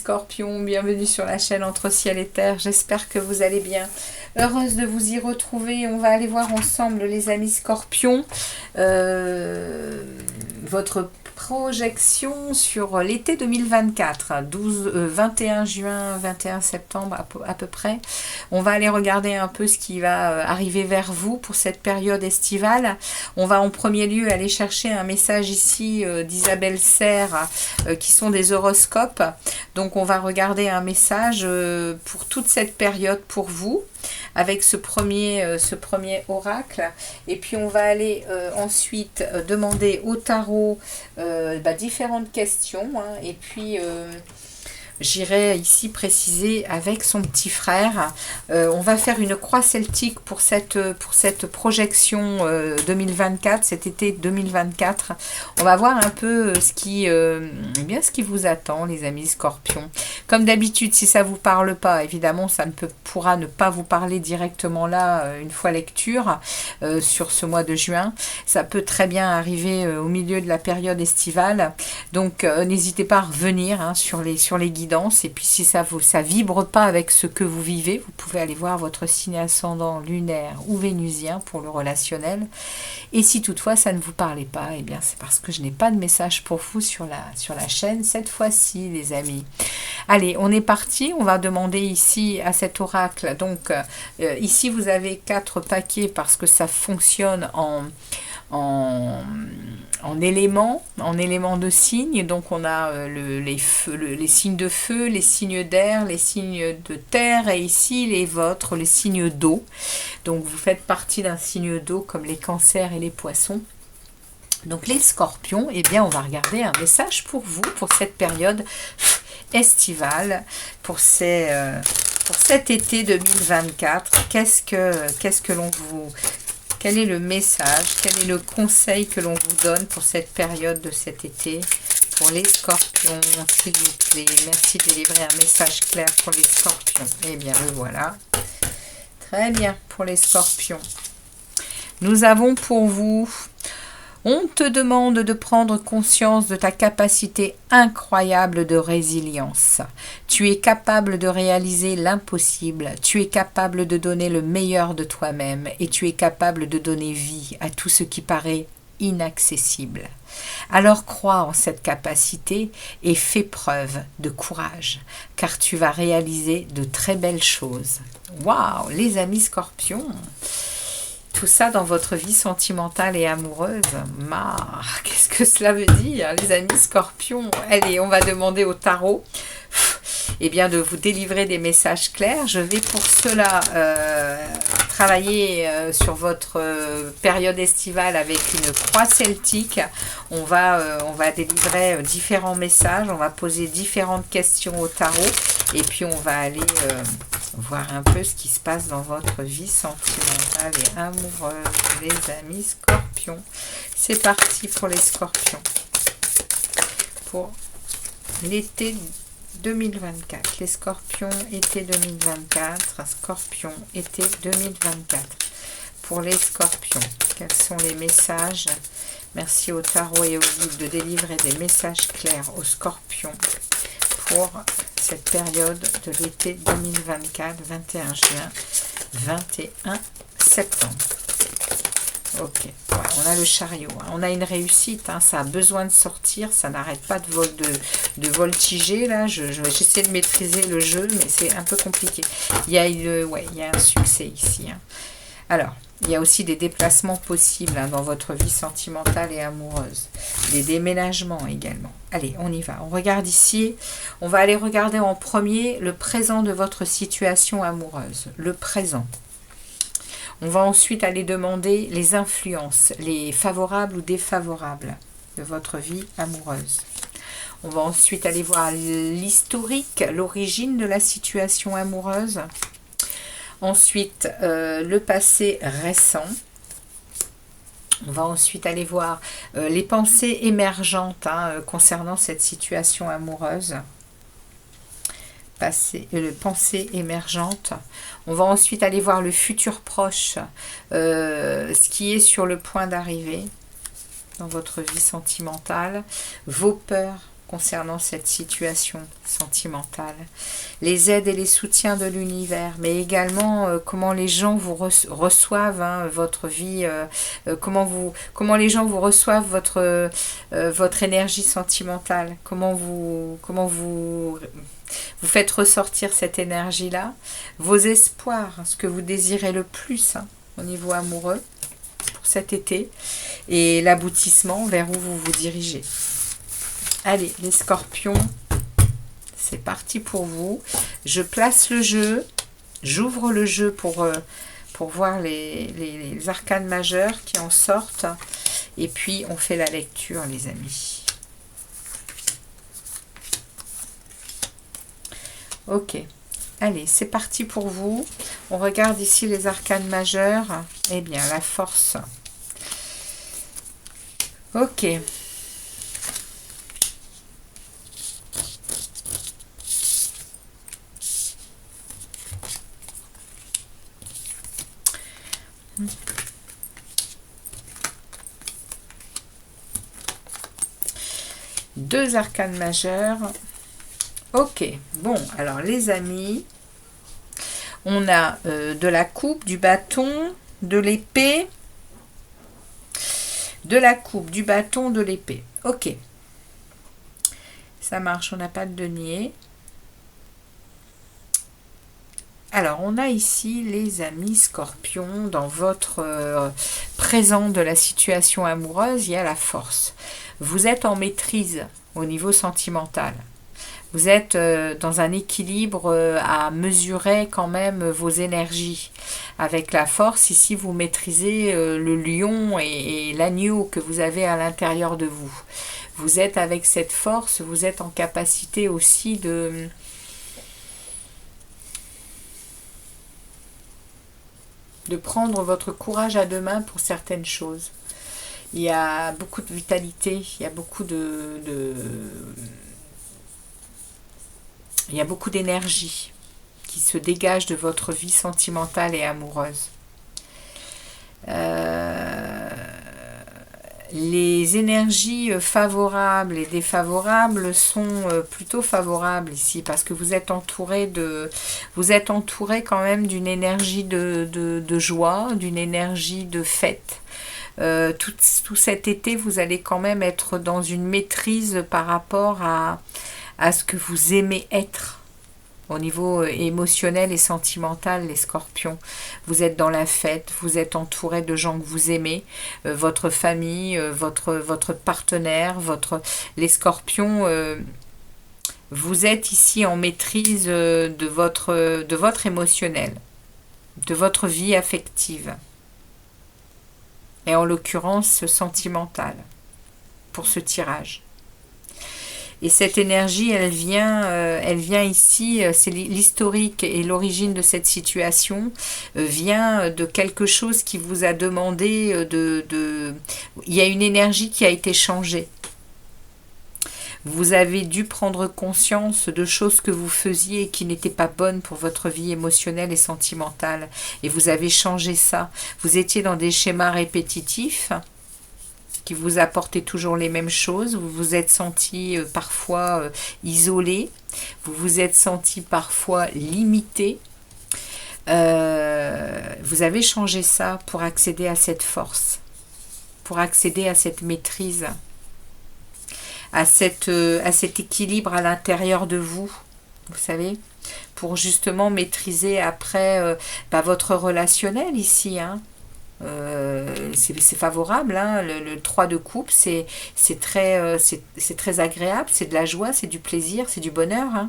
Scorpions, bienvenue sur la chaîne Entre Ciel et Terre, j'espère que vous allez bien. Heureuse de vous y retrouver, on va aller voir ensemble les amis Scorpions, votre projection sur l'été 2024, 21 juin, 21 septembre à peu près. On va aller regarder un peu ce qui va arriver vers vous pour cette période estivale. On va en premier lieu aller chercher un message ici d'Isabelle Serre qui sont des horoscopes. Donc on va regarder un message pour toute cette période pour vous avec ce premier oracle, et puis on va aller ensuite demander au tarot différentes questions, hein, et puis j'irai ici préciser avec son petit frère. On va faire une croix celtique pour cette projection 2024, cet été 2024. On va voir un peu ce qui vous attend, les amis Scorpions. Comme d'habitude, si ça ne vous parle pas, évidemment, ça pourra ne pas vous parler directement là, une fois lecture, sur ce mois de juin. Ça peut très bien arriver au milieu de la période estivale. Donc, n'hésitez pas à revenir, hein, sur les guides. Et puis si ça vibre pas avec ce que vous vivez, vous pouvez aller voir votre signe ascendant lunaire ou vénusien pour le relationnel. Et si toutefois ça ne vous parlait pas, eh bien c'est parce que je n'ai pas de message pour vous sur la chaîne cette fois-ci, les amis. Allez, on est parti. On va demander ici à cet oracle. Donc ici vous avez 4 paquets parce que ça fonctionne en éléments de signes. Donc on a les signes de feu, les signes d'air, les signes de terre, et ici les vôtres, les signes d'eau. Donc vous faites partie d'un signe d'eau comme les cancers et les poissons. Donc les scorpions, eh bien on va regarder un message pour vous, pour cette période estivale, pour cet été 2024. Qu'est-ce que l'on vous... Quel est le message, quel est le conseil que l'on vous donne pour cette période de cet été, pour les scorpions, s'il vous plaît? Merci de délivrer un message clair pour les scorpions. Eh bien, le voilà. Très bien, pour les scorpions. Nous avons pour vous... On te demande de prendre conscience de ta capacité incroyable de résilience. Tu es capable de réaliser l'impossible. Tu es capable de donner le meilleur de toi-même et tu es capable de donner vie à tout ce qui paraît inaccessible. Alors crois en cette capacité et fais preuve de courage, car tu vas réaliser de très belles choses. Waouh, les amis Scorpions! Tout ça dans votre vie sentimentale et amoureuse. Qu'est-ce que cela veut dire, les amis Scorpions? Allez, on va demander au tarot de vous délivrer des messages clairs. Je vais pour cela travailler sur votre période estivale avec une croix celtique. On va délivrer différents messages, on va poser différentes questions au tarot, et puis on va aller voir un peu ce qui se passe dans votre vie sentimentale et amoureuse, les amis Scorpions. C'est parti pour les Scorpions. Pour l'été 2024. Les Scorpions, été 2024. Scorpions, été 2024. Pour les Scorpions, quels sont les messages? Merci au tarot et au guide de délivrer des messages clairs aux Scorpions pour cette période de l'été 2024, 21 juin, 21 septembre. Ok, ouais, on a le chariot, hein. On a une réussite, hein. Ça a besoin de sortir, ça n'arrête pas de voltiger, là. J'essaie de maîtriser le jeu, mais c'est un peu compliqué. Il y a un succès ici, hein. Alors, il y a aussi des déplacements possibles, hein, dans votre vie sentimentale et amoureuse. Des déménagements également. Allez, on y va. On regarde ici. On va aller regarder en premier le présent de votre situation amoureuse. Le présent. On va ensuite aller demander les influences, les favorables ou défavorables de votre vie amoureuse. On va ensuite aller voir l'historique, l'origine de la situation amoureuse. Ensuite, le passé récent. On va ensuite aller voir les pensées émergentes, hein, concernant cette situation amoureuse. Pensée émergente. On va ensuite aller voir le futur proche, ce qui est sur le point d'arriver dans votre vie sentimentale, vos peurs, concernant cette situation sentimentale. Les aides et les soutiens de l'univers, mais également comment les gens vous reçoivent votre vie, comment les gens vous reçoivent votre énergie sentimentale, comment vous faites ressortir cette énergie-là, vos espoirs, ce que vous désirez le plus au niveau amoureux pour cet été, et l'aboutissement vers où vous vous dirigez. Allez, les scorpions, c'est parti pour vous. Je place le jeu, j'ouvre le jeu pour voir les arcanes majeures qui en sortent. Et puis, on fait la lecture, les amis. Ok, allez, c'est parti pour vous. On regarde ici les arcanes majeures. Eh bien, la force. Ok. Deux arcanes majeures. Ok, bon, alors les amis, on a de la coupe, du bâton, de l'épée, de la coupe, du bâton, de l'épée. Ok, ça marche, on n'a pas de denier. Alors, on a ici, les amis scorpions, dans votre présent de la situation amoureuse, il y a la force. Vous êtes en maîtrise au niveau sentimental. Vous êtes dans un équilibre à mesurer quand même vos énergies. Avec la force, ici, vous maîtrisez le lion et l'agneau que vous avez à l'intérieur de vous. Vous êtes avec cette force, vous êtes en capacité aussi de prendre votre courage à deux mains pour certaines choses. Il y a beaucoup de vitalité, il y a beaucoup il y a beaucoup d'énergie qui se dégage de votre vie sentimentale et amoureuse. Les énergies favorables et défavorables sont plutôt favorables ici parce que vous êtes entouré quand même d'une énergie de joie, d'une énergie de fête. Tout cet été, vous allez quand même être dans une maîtrise par rapport à ce que vous aimez être. Au niveau émotionnel et sentimental, les scorpions, vous êtes dans la fête, vous êtes entouré de gens que vous aimez, votre famille, votre partenaire, les scorpions, vous êtes ici en maîtrise de votre émotionnel, de votre vie affective, et en l'occurrence sentimentale, pour ce tirage. Et cette énergie, elle vient ici, c'est l'historique et l'origine de cette situation, vient de quelque chose qui vous a demandé il y a une énergie qui a été changée. Vous avez dû prendre conscience de choses que vous faisiez et qui n'étaient pas bonnes pour votre vie émotionnelle et sentimentale. Et vous avez changé ça. Vous étiez dans des schémas répétitifs qui vous apportaient toujours les mêmes choses. Vous vous êtes senti parfois isolé. Vous vous êtes senti parfois limité. Vous avez changé ça pour accéder à cette force, pour accéder à cette maîtrise, à cet équilibre à l'intérieur de vous, vous savez, pour justement maîtriser après votre relationnel ici, c'est favorable, le 3 de coupe, c'est très agréable, c'est de la joie, c'est du plaisir, c'est du bonheur.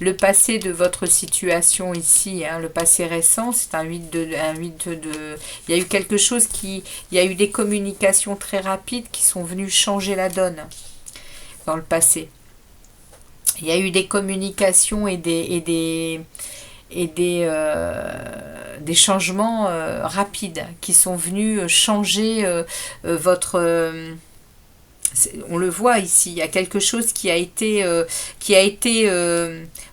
Le passé de votre situation ici, le passé récent, c'est un 8 de... Il y a eu quelque chose il y a eu des communications très rapides qui sont venues changer la donne dans le passé. Il y a eu des communications et des changements rapides qui sont venus changer On le voit ici, il y a quelque chose qui a été,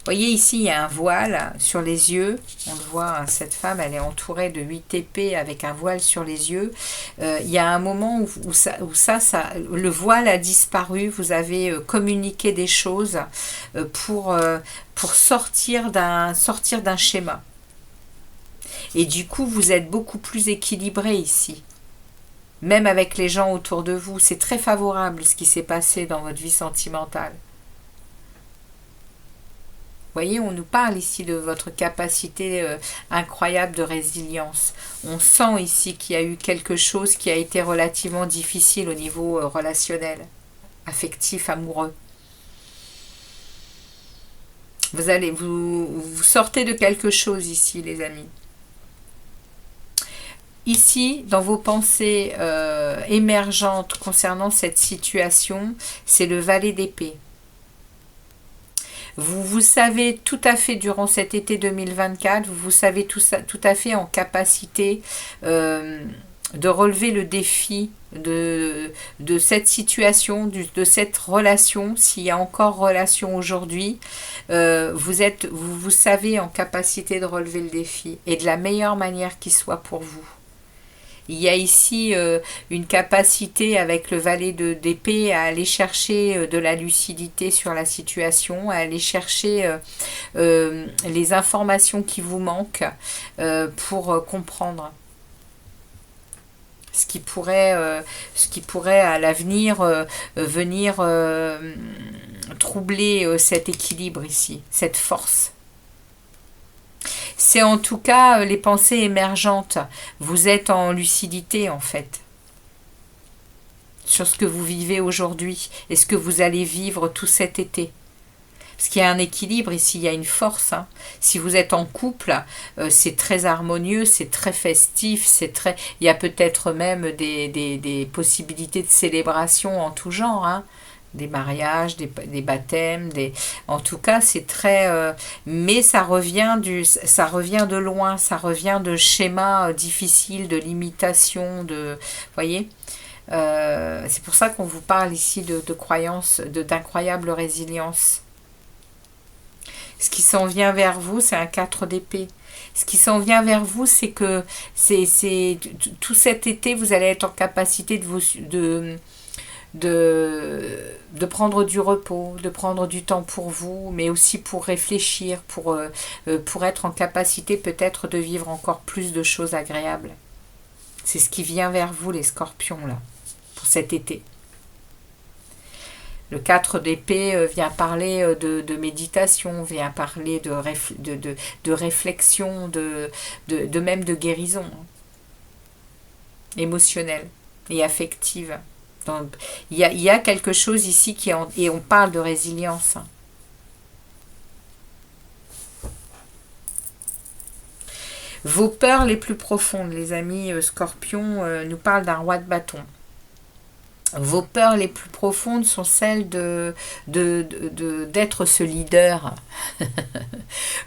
voyez ici, il y a un voile sur les yeux. On le voit, hein, cette femme, elle est entourée de 8 épées avec un voile sur les yeux. Il y a un moment où le voile a disparu. Vous avez communiqué des choses pour sortir d'un schéma. Et du coup, vous êtes beaucoup plus équilibré ici. Même avec les gens autour de vous, c'est très favorable ce qui s'est passé dans votre vie sentimentale. Vous voyez, on nous parle ici de votre capacité incroyable de résilience. On sent ici qu'il y a eu quelque chose qui a été relativement difficile au niveau relationnel, affectif, amoureux. Vous sortez de quelque chose ici, les amis. Ici, dans vos pensées émergentes concernant cette situation, c'est le valet d'épée. Vous savez tout à fait durant cet été 2024, vous savez tout à fait en capacité de relever le défi de cette situation, de cette relation, s'il y a encore relation aujourd'hui, vous savez en capacité de relever le défi et de la meilleure manière qui soit pour vous. Il y a ici une capacité avec le valet d'épée à aller chercher de la lucidité sur la situation, à aller chercher les informations qui vous manquent pour comprendre ce qui pourrait à l'avenir venir troubler cet équilibre ici, cette force. C'est en tout cas les pensées émergentes. Vous êtes en lucidité en fait sur ce que vous vivez aujourd'hui et ce que vous allez vivre tout cet été. Parce qu'il y a un équilibre ici, il y a une force. Hein. Si vous êtes en couple, c'est très harmonieux, c'est très festif, il y a peut-être même des possibilités de célébration en tout genre. Hein. Des mariages, des baptêmes, en tout cas c'est très mais ça revient de loin, ça revient de schémas difficiles, de limitations, voyez, c'est pour ça qu'on vous parle ici de croyances, d'incroyable résilience. Ce qui s'en vient vers vous, c'est un 4 d'épée. Ce qui s'en vient vers vous, c'est que tout cet été, vous allez être en capacité de prendre du repos, de prendre du temps pour vous, mais aussi pour réfléchir, pour être en capacité peut-être de vivre encore plus de choses agréables. C'est ce qui vient vers vous, les scorpions, là, pour cet été. Le 4 d'épée vient parler de méditation, vient parler de réflexion, de même de guérison émotionnelle et affective. Donc, il y a quelque chose ici et on parle de résilience. Vos peurs les plus profondes, les amis scorpions, nous parlent d'un roi de bâton. Vos peurs les plus profondes sont celles d'être ce leader.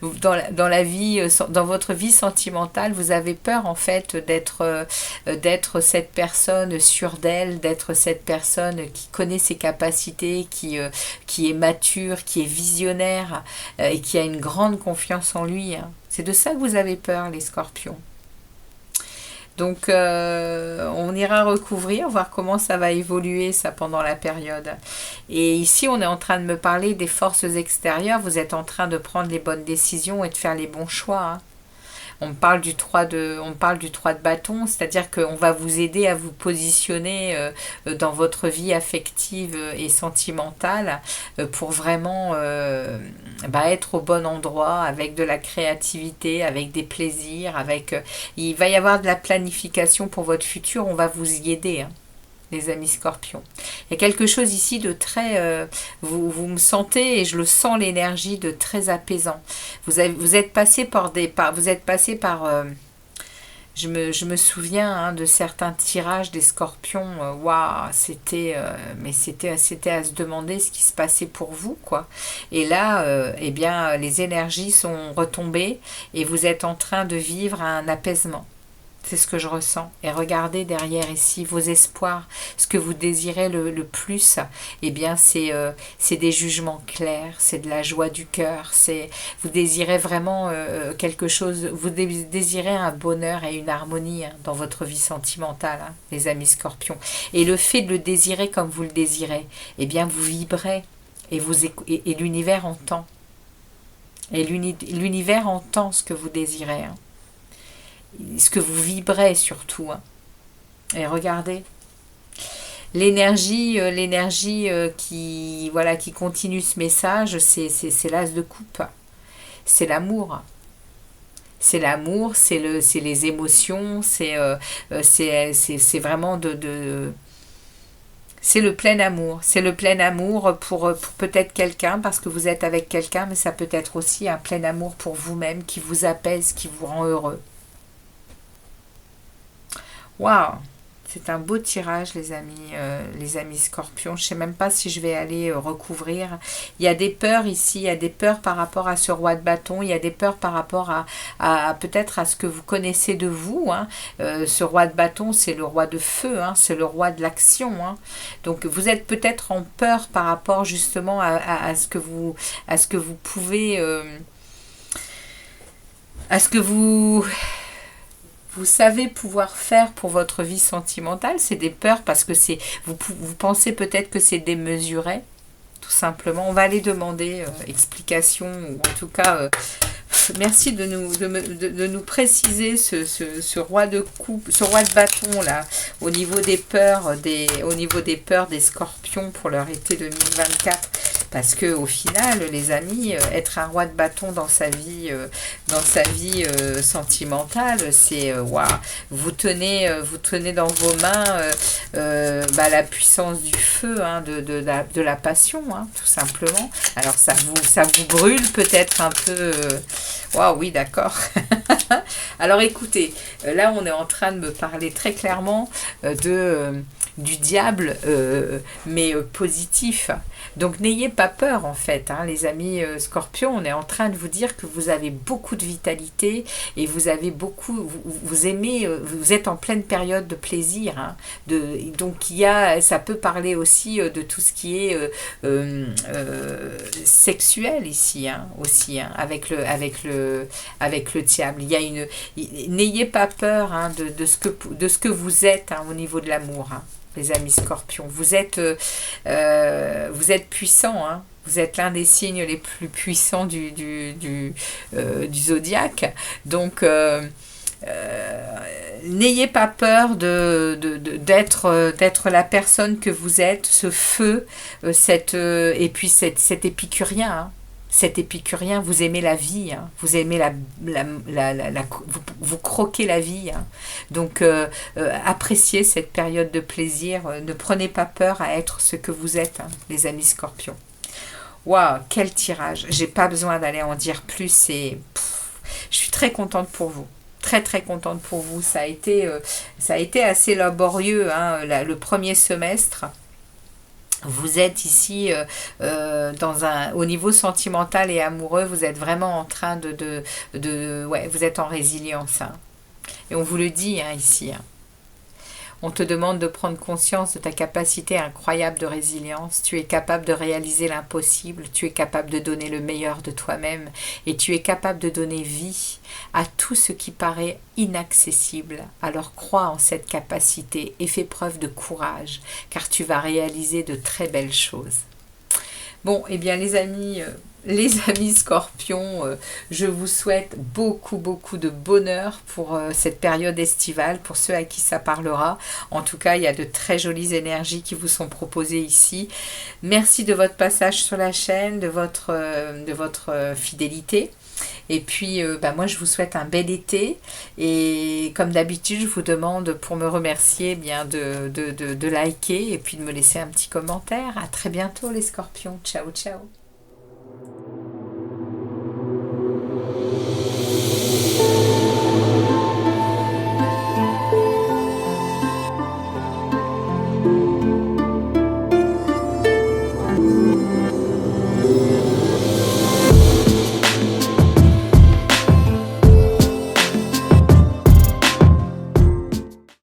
Dans la vie, dans votre vie sentimentale, vous avez peur en fait d'être cette personne sûre d'elle, d'être cette personne qui connaît ses capacités, qui est mature, qui est visionnaire et qui a une grande confiance en lui. Hein. C'est de ça que vous avez peur, les scorpions. Donc, on ira recouvrir, voir comment ça va évoluer, ça, pendant la période. Et ici, on est en train de me parler des forces extérieures. Vous êtes en train de prendre les bonnes décisions et de faire les bons choix. Hein. On parle du 3 de bâton, c'est-à-dire qu'on va vous aider à vous positionner dans votre vie affective et sentimentale pour vraiment être au bon endroit, avec de la créativité, avec des plaisirs, il va y avoir de la planification pour votre futur, on va vous y aider. Hein. Les amis scorpions. Il y a quelque chose ici de très... vous me sentez, et je le sens, l'énergie de très apaisant. Vous êtes passé par... je me souviens de certains tirages des scorpions. Waouh, c'était à se demander ce qui se passait pour vous, quoi. Et là, les énergies sont retombées et vous êtes en train de vivre un apaisement. C'est ce que je ressens. Et regardez derrière ici vos espoirs, ce que vous désirez le plus, eh bien c'est des jugements clairs, c'est de la joie du cœur, vous désirez vraiment quelque chose, vous désirez un bonheur et une harmonie, hein, dans votre vie sentimentale, hein, les amis scorpions. Et le fait de le désirer comme vous le désirez, eh bien vous vibrez et l'univers entend. Et l'univers entend ce que vous désirez, hein. Ce que vous vibrez surtout, hein. Et regardez l'énergie qui continue ce message, c'est l'as de coupe, c'est l'amour, c'est les émotions, c'est vraiment c'est le plein amour. C'est le plein amour pour peut-être quelqu'un, parce que vous êtes avec quelqu'un, mais ça peut être aussi un plein amour pour vous-même, qui vous apaise, qui vous rend heureux. Waouh! C'est un beau tirage, les amis scorpions. Je ne sais même pas si je vais aller recouvrir. Il y a des peurs ici, il y a des peurs par rapport à ce roi de bâton, il y a des peurs par rapport à peut-être à ce que vous connaissez de vous, hein. Ce roi de bâton, c'est le roi de feu, hein, c'est le roi de l'action, hein. Donc vous êtes peut-être en peur par rapport justement à ce que vous pouvez... à ce que vous savez pouvoir faire pour votre vie sentimentale. C'est des peurs parce que vous pensez peut-être que c'est démesuré, tout simplement. On va aller demander explication, ou en tout cas merci de nous préciser ce roi de coupe, ce roi de bâton là, au niveau des peurs des scorpions pour leur été 2024. Parce que au final, les amis, être un roi de bâton dans sa vie sentimentale, c'est waouh. Vous tenez dans vos mains la puissance du feu, hein, de la passion, hein, tout simplement. Alors ça vous brûle peut-être un peu. Waouh, oui, d'accord. Alors écoutez, là on est en train de me parler très clairement du diable, mais positif. Donc n'ayez pas peur en fait, hein, les amis scorpions. On est en train de vous dire que vous avez beaucoup de vitalité et vous avez beaucoup, vous aimez, vous êtes en pleine période de plaisir, hein, donc ça peut parler aussi de tout ce qui est sexuel ici, hein, aussi, hein, avec le diable. N'ayez pas peur, hein, de ce que vous êtes, hein, au niveau de l'amour, hein. Les amis scorpions, vous êtes puissants, hein. Vous êtes l'un des signes les plus puissants du zodiaque. Donc, n'ayez pas peur d'être la personne que vous êtes, ce feu, et puis cet épicurien, hein. Cet épicurien, vous aimez la vie, hein, vous aimez vous croquez la vie, hein. Donc appréciez cette période de plaisir, ne prenez pas peur à être ce que vous êtes, hein, les amis scorpions. Waouh, quel tirage, j'ai pas besoin d'aller en dire plus, je suis très contente pour vous. Très très contente pour vous, ça a été assez laborieux, hein, le premier semestre. Vous êtes ici au niveau sentimental et amoureux, vous êtes vraiment en train vous êtes en résilience, hein. Et on vous le dit, hein, ici, hein. On te demande de prendre conscience de ta capacité incroyable de résilience. Tu es capable de réaliser l'impossible, tu es capable de donner le meilleur de toi-même et tu es capable de donner vie à tout ce qui paraît inaccessible. Alors crois en cette capacité et fais preuve de courage, car tu vas réaliser de très belles choses. Bon, eh bien les amis scorpions, je vous souhaite beaucoup de bonheur pour cette période estivale, pour ceux à qui ça parlera. En tout cas, il y a de très jolies énergies qui vous sont proposées ici. Merci de votre passage sur la chaîne, de votre fidélité. Et puis, moi, je vous souhaite un bel été. Et comme d'habitude, je vous demande, pour me remercier, eh bien de liker et puis de me laisser un petit commentaire. À très bientôt, les scorpions. Ciao, ciao.